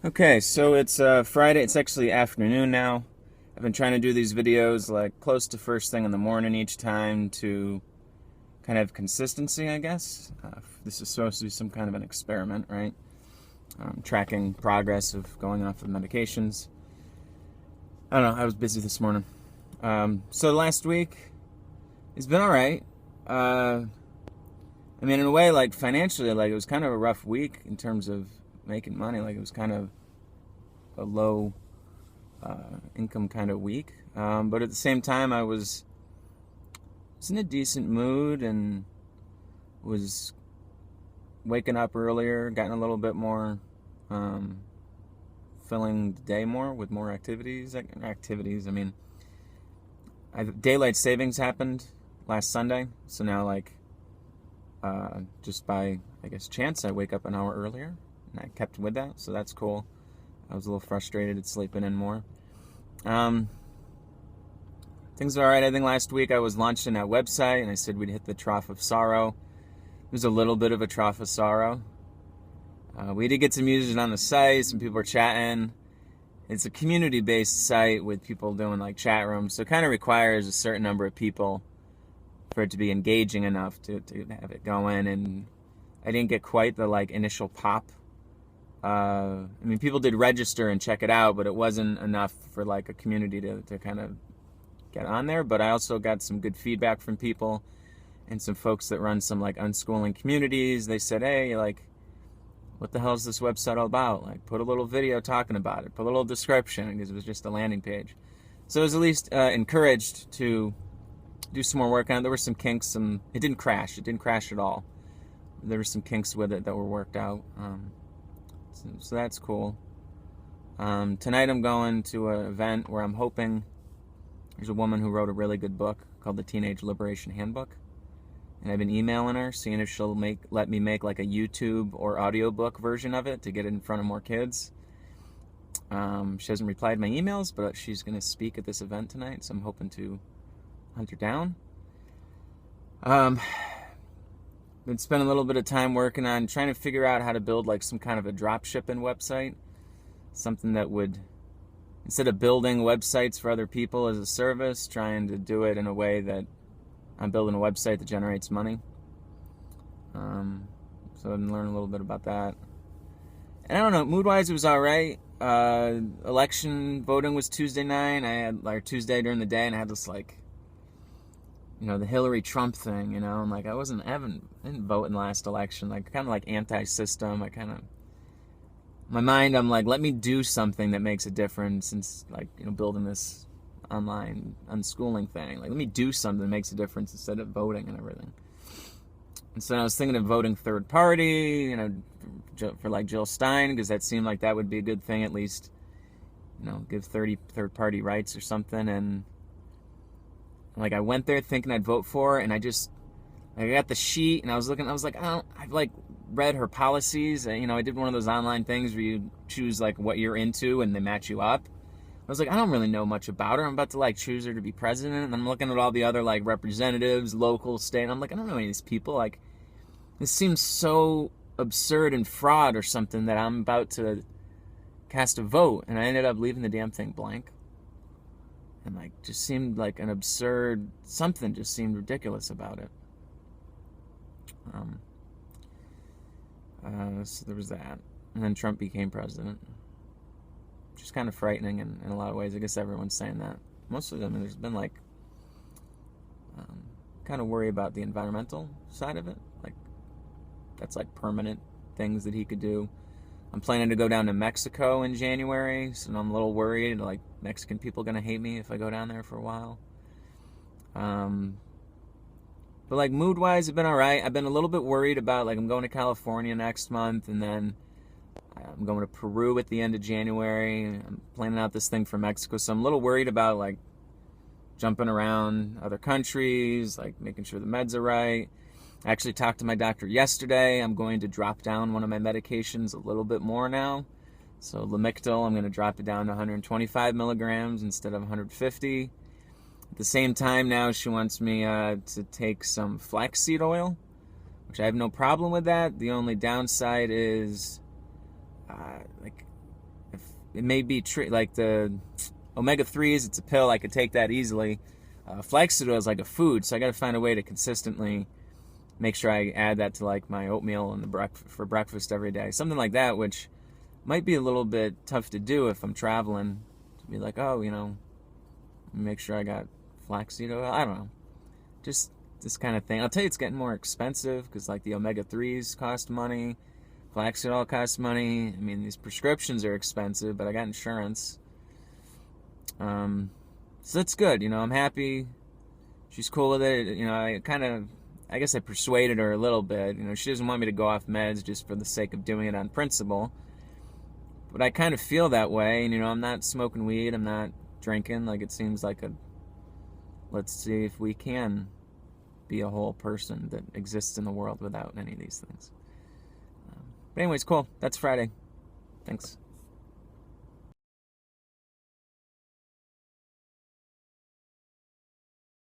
Okay, so it's Friday. It's actually afternoon now. I've been trying to do these videos like close to first thing in the morning each time to kind of have consistency, I guess. This is supposed to be some kind of an experiment, right? Tracking progress of going off of medications. I don't know. I was busy this morning. So last week, it's been all right. I mean, in a way, like financially, like it was kind of a rough week in terms of making money. Like it was kind of a low income kind of week. But at the same time, I was in a decent mood and was waking up earlier, getting a little bit more, um, filling the day more with more activities. I mean, daylight savings happened last Sunday, so now just by I guess chance, I wake up an hour earlier, and I kept with that, so that's cool. I was a little frustrated at sleeping in more. Um, Things are alright. I think last week I was launching that website and I said we'd hit the trough of sorrow. It was a little bit of a trough of sorrow. We did get some users on the site, some people were chatting. It's a community-based site with people doing like chat rooms, so it kind of requires a certain number of people for it to be engaging enough to have it going. And I didn't get quite the like initial pop. I mean, people did register and check it out, but it wasn't enough for like a community to kind of get on there. But I also got some good feedback from people and some folks that run some like unschooling communities. They said, hey, like, what the hell is this website all about? Like, put a little video talking about it, put a little description, because it was just a landing page. So I was at least encouraged to do some more work on it. There were some kinks, it didn't crash at all. There were some kinks with it that were worked out. So that's cool. Tonight I'm going to an event where I'm hoping there's a woman who wrote a really good book called The Teenage Liberation Handbook. And I've been emailing her, seeing if she'll let me make like a YouTube or audiobook version of it to get it in front of more kids. She hasn't replied to my emails, but she's going to speak at this event tonight, so I'm hoping to hunt her down. Been spending a little bit of time working on trying to figure out how to build like some kind of a drop shipping website. Something that would, instead of building websites for other people as a service, trying to do it in a way that I'm building a website that generates money. So I've been learning a little bit about that. And I don't know, mood-wise it was alright. Election voting was Tuesday night. I had like Tuesday during the day, and I had this like, the Hillary Trump thing, and like I didn't vote in the last election, like kind of like anti-system. My mind, I'm like, let me do something that makes a difference, since like, building this online unschooling thing. Like, let me do something that makes a difference instead of voting and everything. And so I was thinking of voting third party, for like Jill Stein, because that seemed like that would be a good thing, at least, give third party rights or something. And like I went there thinking I'd vote for her, and I got the sheet and I was like, I've like read her policies. I did one of those online things where you choose like what you're into and they match you up. I was like, I don't really know much about her. I'm about to like choose her to be president, and I'm looking at all the other like representatives, local, state, and I'm like, I don't know any of these people. Like, this seems so absurd and fraud or something that I'm about to cast a vote. And I ended up leaving the damn thing blank. And like, just seemed like an absurd, something just seemed ridiculous about it. So there was that. And then Trump became president. Which is kind of frightening in a lot of ways. I guess everyone's saying that. Mostly, I mean, there's been like, kind of worry about the environmental side of it. Like, that's like permanent things that he could do. I'm planning to go down to Mexico in January, so I'm a little worried. Like, Mexican people gonna hate me if I go down there for a while. But like mood-wise, I've been all right. I've been a little bit worried about, like, I'm going to California next month, and then I'm going to Peru at the end of January. I'm planning out this thing for Mexico, so I'm a little worried about like jumping around other countries, like making sure the meds are right. I actually talked to my doctor yesterday. I'm going to drop down one of my medications a little bit more now. So Lamictal, I'm going to drop it down to 125 milligrams instead of 150. At the same time now, she wants me to take some flaxseed oil, which I have no problem with that. The only downside is, like, it may be like the omega-3s, it's a pill, I could take that easily. Flaxseed oil is like a food, so I got to find a way to consistently make sure I add that to like my oatmeal and for breakfast every day. Something like that, which might be a little bit tough to do if I'm traveling. To be like, oh, make sure I got flaxseed oil. I don't know. Just this kind of thing. I'll tell you, it's getting more expensive because like the omega-3s cost money. Flaxseed oil costs money. I mean, these prescriptions are expensive, but I got insurance. So that's good. I'm happy. She's cool with it. I guess I persuaded her a little bit. She doesn't want me to go off meds just for the sake of doing it on principle. But I kind of feel that way. And, I'm not smoking weed. I'm not drinking. Like, it seems like let's see if we can be a whole person that exists in the world without any of these things. But anyways, cool. That's Friday. Thanks.